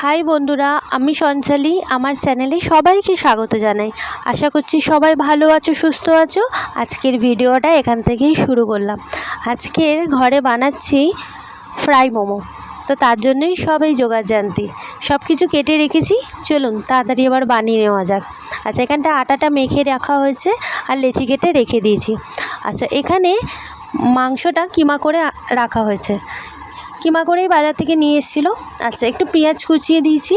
High বন্ধুরা, আমি সঞ্চালি। আমার চ্যানেলে সবাইকে স্বাগত জানাই। আশা করছি সবাই ভালো আছো, সুস্থ আছো। আজকের ভিডিওটা এখান থেকেই শুরু করলাম। আজকের ঘরে বানাচ্ছি ফ্রাই মোমো, তো তার জন্যই সবাই জোগাড়জান্তি সব কিছু কেটে রেখেছি। চলুন তাড়াতাড়ি এবার বানিয়ে নেওয়া যাক। আচ্ছা, এখানটা আটাটা মেখে রাখা হয়েছে আর লেচি কেটে রেখে দিয়েছি। আচ্ছা, এখানে মাংসটা কিমা করে রাখা হয়েছে, কিমা করেই বাজার থেকে নিয়ে এসেছিলো। আচ্ছা, একটু পেঁয়াজ কুচিয়ে দিয়েছি,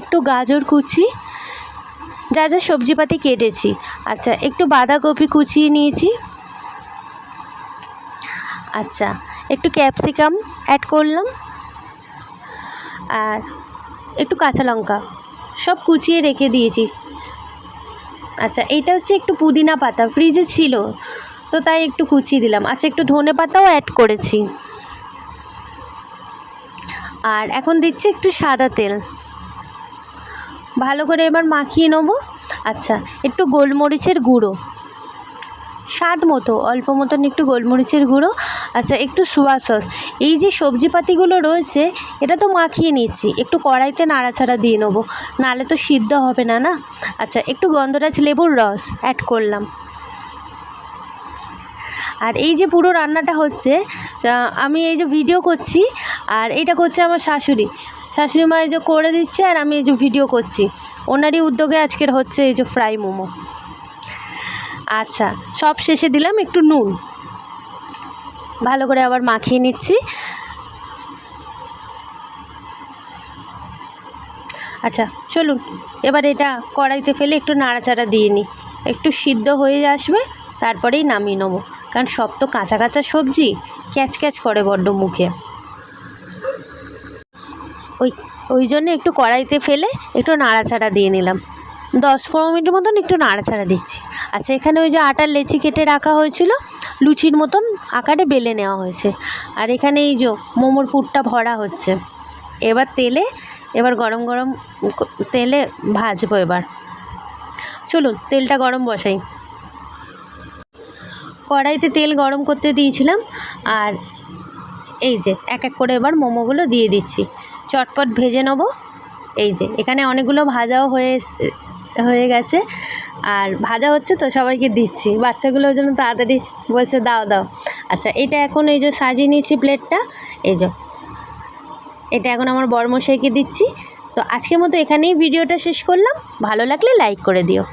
একটু গাজর কুচি, যা যা সবজিপাতি কেটেছি। আচ্ছা, একটু বাঁধাকপি কুচিয়ে নিয়েছি। আচ্ছা, একটু ক্যাপসিকাম অ্যাড করলাম আর একটু কাঁচা লঙ্কা সব কুচিয়ে রেখে দিয়েছি। আচ্ছা, এইটা হচ্ছে একটু পুদিনা পাতা, ফ্রিজে ছিল তো তাই একটু কুচিয়ে দিলাম। আচ্ছা, একটু ধনে পাতাও অ্যাড করেছি। আর এখন দিচ্ছি একটু সাদা তেল, ভালো করে এবার মাখিয়ে নেব। আচ্ছা, একটু গোলমরিচের গুঁড়ো, স্বাদ মতো অল্প মতন একটু গোলমরিচের গুঁড়ো। আচ্ছা, একটু সোয়া সস। এই যে সবজিপাতিগুলো রয়েছে এটা তো মাখিয়ে নিচ্ছি, একটু কড়াইতে নাড়াচাড়া দিয়ে নেবো, নাহলে তো সিদ্ধ হবে না। আচ্ছা, একটু গন্ধরাজ লেবুর রস অ্যাড করলাম। আর এই যে পুরো রান্নাটা হচ্ছে, আমি এই যে ভিডিও করছি আর এটা করছে আমার শাশুড়ি মা, এই যে করে দিচ্ছে আর আমি এই যে ভিডিও করছি। ওনারই উদ্যোগে আজকের হচ্ছে এই যে ফ্রাই মোমো। আচ্ছা, সব শেষে দিলাম একটু নুন, ভালো করে আবার মাখিয়ে নিচ্ছি। আচ্ছা, চলুন এবার এটা কড়াইতে ফেলে একটু নাড়াচাড়া দিয়ে নিই, একটু সিদ্ধ হয়ে আসবে তারপরেই নামিয়ে নেবো, কারণ সব তো কাঁচা কাঁচা সবজি, ক্যাচ ক্যাচ করে বড্ড মুখে। ওই জন্য একটু কড়াইতে ফেলে একটু নাড়াচাড়া দিয়ে নিলাম, 10-15 মিনিটের মতন একটু নাড়াচাড়া দিচ্ছি। আচ্ছা, এখানে ওই যে আটার লেচি কেটে রাখা হয়েছিল, লুচির মতন আকারে বেলে নেওয়া হয়েছে। আর এখানে এই যে মোমোর পুরটা ভরা হচ্ছে। এবার গরম গরম তেলে ভাজবো। এবার চলুন তেলটা গরম বসাই। কড়াইতে তেল গরম করতে দিয়েছিলাম আর এই যে এক এক করে এবার মোমোগুলো দিয়ে দিচ্ছি, চটপট ভেজে নেব। এই যে এখানে অনেকগুলো ভাজাও হয়ে গেছে আর ভাজা হচ্ছে তো সবাইকে দিচ্ছি। বাচ্চাগুলো ওই জন্য তাড়াতাড়ি বলছে দাও দাও। আচ্ছা, এটা এখন এই যে সাজিয়ে নিয়েছি প্লেটটা, এই যে এটা এখন আমার বড়মশাইকে দিচ্ছি। তো আজকের মতো এখানেই ভিডিওটা শেষ করলাম। ভালো লাগলে লাইক করে দিও।